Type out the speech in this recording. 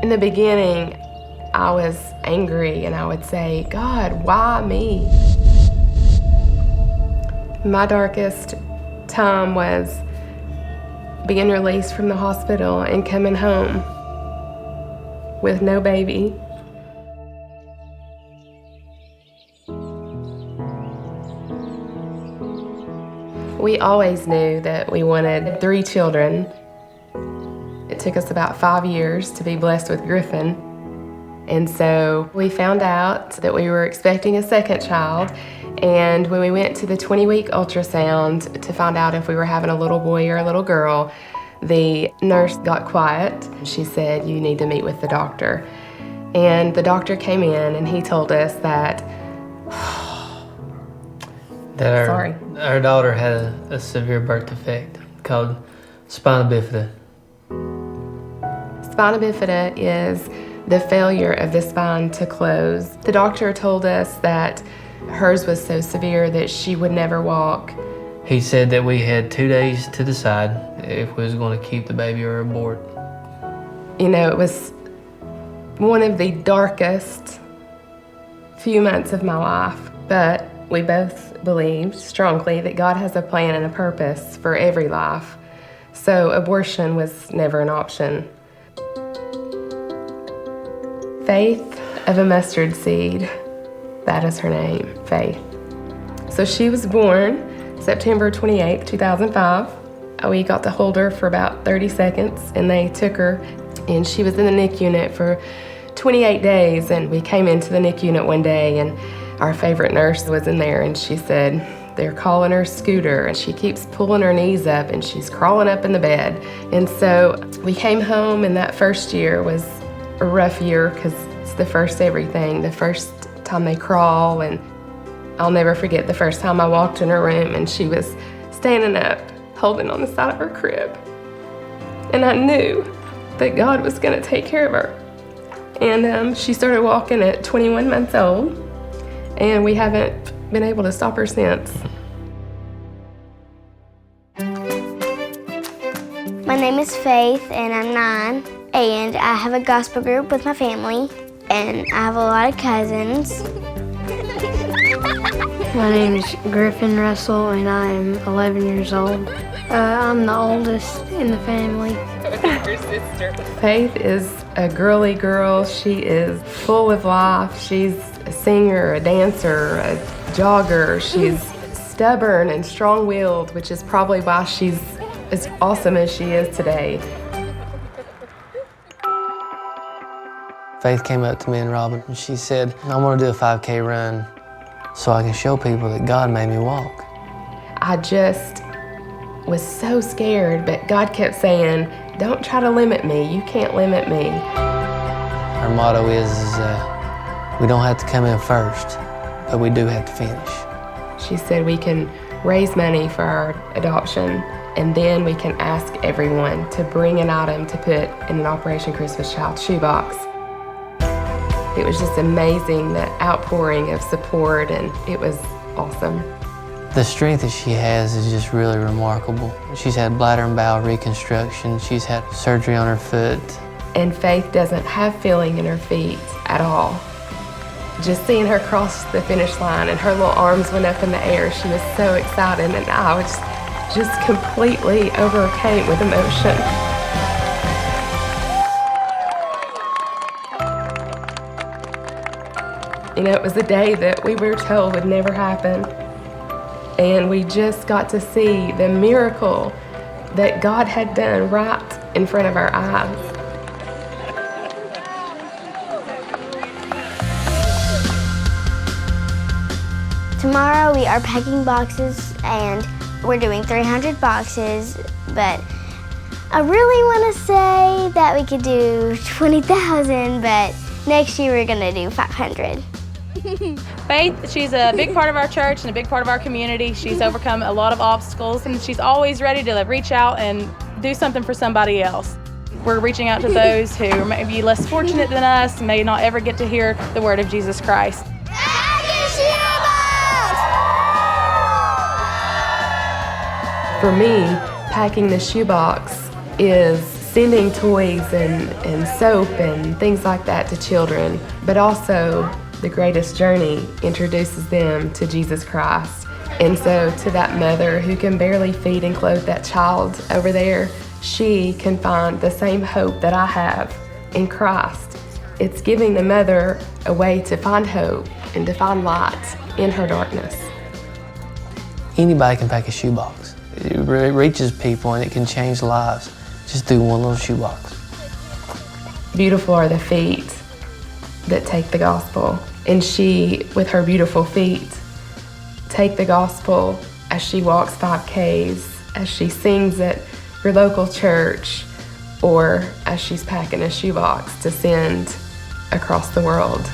In the beginning, I was angry and I would say, God, why me? My darkest time was being released from the hospital and coming home with no baby. We always knew that we wanted 3 children. It took us about 5 years to be blessed with Griffin. And so we found out that we were expecting a second child. And when we went to the 20-week ultrasound to find out if we were having a little boy or a little girl, the nurse got quiet. She said, "You need to meet with the doctor." And the doctor came in and he told us that our daughter had a severe birth defect called spina bifida. Spina bifida is the failure of the spine to close. The doctor told us that hers was so severe that she would never walk. He said that we had 2 days to decide if we was going to keep the baby or abort. You know, it was one of the darkest few months of my life, but we both believed strongly that God has a plan and a purpose for every life. So abortion was never an option. Faith of a mustard seed, that is her name, Faith. So she was born September 28, 2005. We got to hold her for about 30 seconds and they took her, and she was in the NICU unit for 28 days. And we came into the NICU unit one day and our favorite nurse was in there and she said, "They're calling her Scooter," and she keeps pulling her knees up and she's crawling up in the bed. And so we came home, and that first year was a rough year because it's the first everything, the first time they crawl. And I'll never forget the first time I walked in her room and she was standing up, holding on the side of her crib. And I knew that God was gonna take care of her. And she started walking at 21 months old, and we haven't been able to stop her since. My name is Faith, and I'm 9, and I have a gospel group with my family, and I have a lot of cousins. My name is Griffin Russell, and I am 11 years old. I'm the oldest in the family. Your sister. Faith is a girly girl. She is full of life. She's a singer, a dancer, a jogger. She's stubborn and strong-willed, which is probably why she's as awesome as she is today. Faith came up to me and Robin and she said, "I want to do a 5K run so I can show people that God made me walk." I just was so scared, but God kept saying, "Don't try to limit me. You can't limit me." Our motto is we don't have to come in first, but we do have to finish. She said we can raise money for our adoption, and then we can ask everyone to bring an item to put in an Operation Christmas Child shoebox. It was just amazing, the outpouring of support, and it was awesome. The strength that she has is just really remarkable. She's had bladder and bowel reconstruction. She's had surgery on her foot. And Faith doesn't have feeling in her feet at all. Just seeing her cross the finish line and her little arms went up in the air, she was so excited, and I was just completely overcame with emotion. You know, it was a day that we were told would never happen. And we just got to see the miracle that God had done right in front of our eyes. Tomorrow we are packing boxes, and we're doing 300 boxes, but I really want to say that we could do 20,000, but next year we're gonna do 500. Faith, she's a big part of our church and a big part of our community. She's overcome a lot of obstacles, and she's always ready to reach out and do something for somebody else. We're reaching out to those who may be less fortunate than us, may not ever get to hear the word of Jesus Christ. For me, packing the shoebox is sending toys and soap and things like that to children, but also the greatest journey introduces them to Jesus Christ. And so to that mother who can barely feed and clothe that child over there, she can find the same hope that I have in Christ. It's giving the mother a way to find hope and to find light in her darkness. Anybody can pack a shoebox. It reaches people and it can change lives just through one little shoebox. Beautiful are the feet that take the gospel. And she, with her beautiful feet, take the gospel as she walks 5Ks, as she sings at your local church, or as she's packing a shoebox to send across the world.